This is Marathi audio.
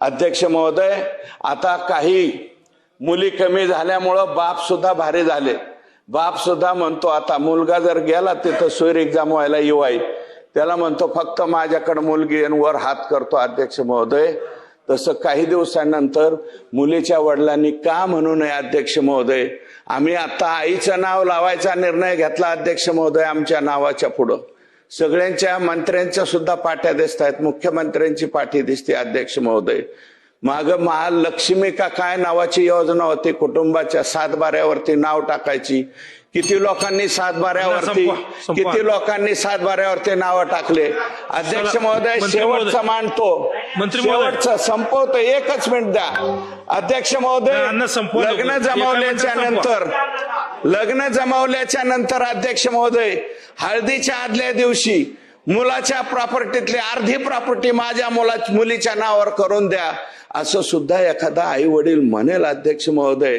अध्यक्ष महोदय, आता काही मुली कमी झाल्यामुळं बाप सुद्धा भारी झाले. बाप सुद्धा म्हणतो आता मुलगा जर गेला तिथं सोयीर एक्झाम व्हायला येवाई, त्याला म्हणतो फक्त माझ्याकडे मुलगी आणि वर हात करतो. अध्यक्ष महोदय, तसं काही दिवसांनंतर मुलीच्या वडिलांनी का म्हणू नये. अध्यक्ष महोदय, आम्ही आता आईचं नाव लावायचा निर्णय घेतला. अध्यक्ष महोदय, आमच्या नावाच्या पुढं सगळ्यांच्या मंत्र्यांच्या सुद्धा पाट्या दिसत आहेत, मुख्यमंत्र्यांची पाठी दिसते. अध्यक्ष महोदय, माग महालक्ष्मी का काय नावाची योजना होती, कुटुंबाच्या 7 बाऱ्यावरती नाव टाकायची. किती लोकांनी 7 बाऱ्यावरती नावं टाकले. अध्यक्ष महोदय, शेवटचं मांडतो, शेवटचं संपवतो, 1 मिनिट द्या. अध्यक्ष महोदय, लग्न जमवल्याच्या नंतर अध्यक्ष महोदय, हळदीच्या आदल्या दिवशी मुलाच्या प्रॉपर्टीतली अर्धी प्रॉपर्टी माझ्या मुलीच्या नावावर करून द्या, असं सुद्धा एखादा आई वडील म्हणेल. अध्यक्ष महोदय,